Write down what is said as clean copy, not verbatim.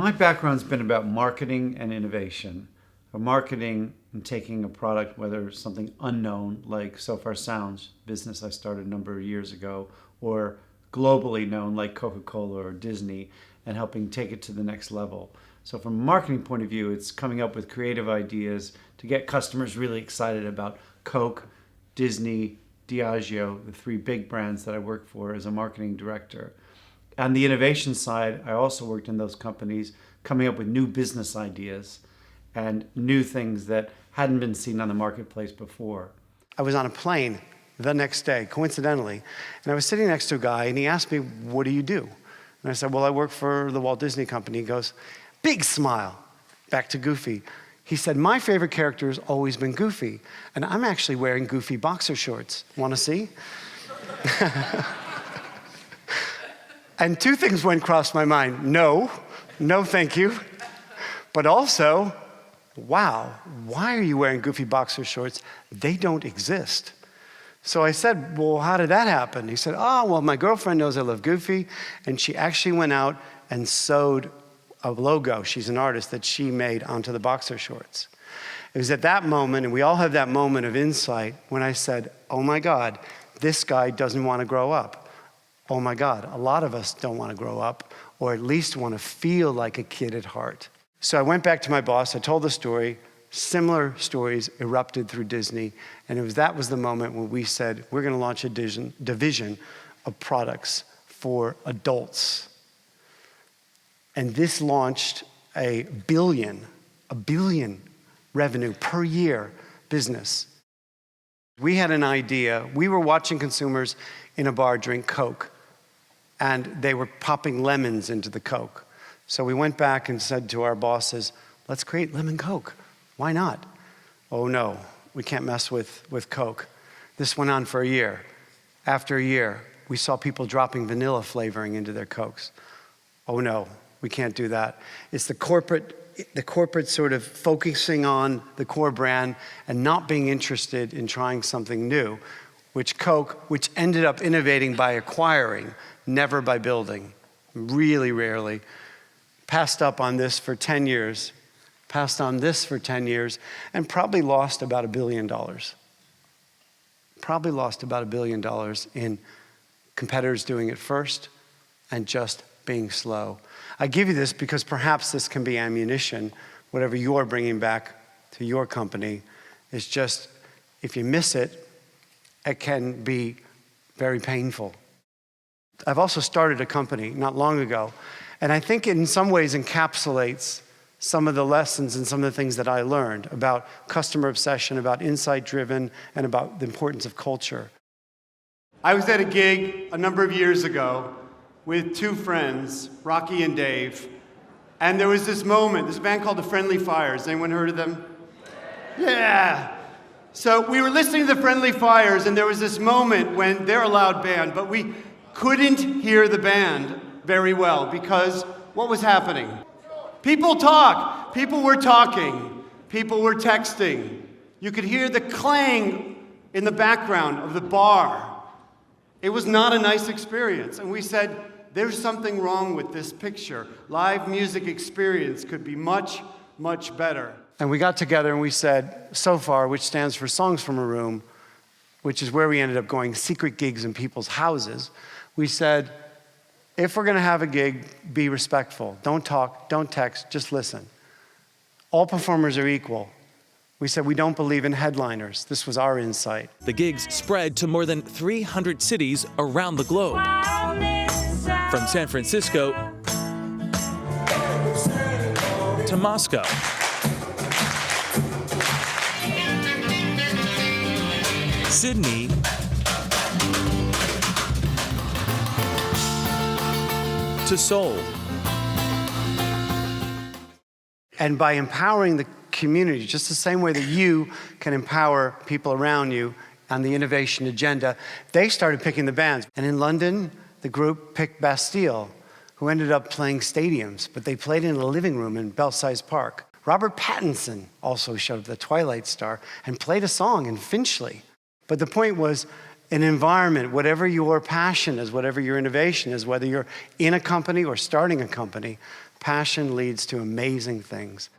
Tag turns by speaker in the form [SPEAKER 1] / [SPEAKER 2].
[SPEAKER 1] My background's been about marketing and innovation. Marketing and taking a product, whether something unknown like So Far Sounds, business I started a number of years ago, or globally known like Coca-Cola or Disney, and helping take it to the next level. So from a marketing point of view, it's coming up with creative ideas to get customers really excited about Coke, Disney, Diageo, the three big brands that I work for as a marketing director. On the innovation side, I also worked in those companies coming up with new business ideas and new things that hadn't been seen on the marketplace before.
[SPEAKER 2] I was on a plane the next day, coincidentally, and I was sitting next to a guy, and he asked me, "What do you do?" And I said, "Well, I work for the Walt Disney Company." He goes, big smile, back to Goofy. He said, "My favorite character has always been Goofy, and I'm actually wearing Goofy boxer shorts. Want to see?" And two things went across my mind. No, thank you. But also, wow, why are you wearing Goofy boxer shorts? They don't exist. So I said, "Well, how did that happen?" He said, "Oh, well, my girlfriend knows I love Goofy, and she actually went out and sewed a logo," she's an artist, "that she made onto the boxer shorts." It was at that moment, and we all have that moment of insight, when I said, oh my God, this guy doesn't want to grow up. Oh my God, a lot of us don't want to grow up, or at least want to feel like a kid at heart. So I went back to my boss, I told the story, similar stories erupted through Disney, and that was the moment when we said, we're going to launch a division of products for adults. And this launched a billion revenue per year business. We had an idea. We were watching consumers in a bar drink Coke, and they were popping lemons into the Coke. So we went back and said to our bosses, let's create lemon Coke. Why not? Oh no, we can't mess with Coke. This went on for a year. After a year, we saw people dropping vanilla flavoring into their Cokes. Oh no, we can't do that. It's the corporate sort of focusing on the core brand and not being interested in trying something new, which ended up innovating by acquiring, never by building, really rarely. Passed up on this for 10 years, passed on this for 10 years, and probably lost about $1 billion. Probably lost about $1 billion in competitors doing it first and just being slow. I give you this because perhaps this can be ammunition, whatever you're bringing back to your company. It's just, if you miss it, it can be very painful. I've also started a company not long ago, and I think it in some ways encapsulates some of the lessons and some of the things that I learned about customer obsession, about insight-driven, and about the importance of culture. I was at a gig a number of years ago with two friends, Rocky and Dave, and there was this moment, this band called the Friendly Fires. Anyone heard of them? Yeah. So we were listening to the Friendly Fires, and there was this moment when they're a loud band, but we couldn't hear the band very well because what was happening? People talk. People were talking. People were texting. You could hear the clang in the background of the bar. It was not a nice experience. And we said, there's something wrong with this picture. Live music experience could be much, much better. And we got together and we said, SOFAR, which stands for Songs from a Room, which is where we ended up going secret gigs in people's houses. We said, if we're going to have a gig, be respectful. Don't talk, don't text, just listen. All performers are equal. We said we don't believe in headliners. This was our insight.
[SPEAKER 3] The gigs spread to more than 300 cities around the globe. From San Francisco to Moscow, Sydney, to Seoul.
[SPEAKER 2] And by empowering the community, just the same way that you can empower people around you on the innovation agenda, they started picking the bands. And in London, the group picked Bastille, who ended up playing stadiums, but they played in a living room in Belsize Park. Robert Pattinson also showed up, the Twilight star, and played a song in Finchley. But the point was, an environment, whatever your passion is, whatever your innovation is, whether you're in a company or starting a company, passion leads to amazing things.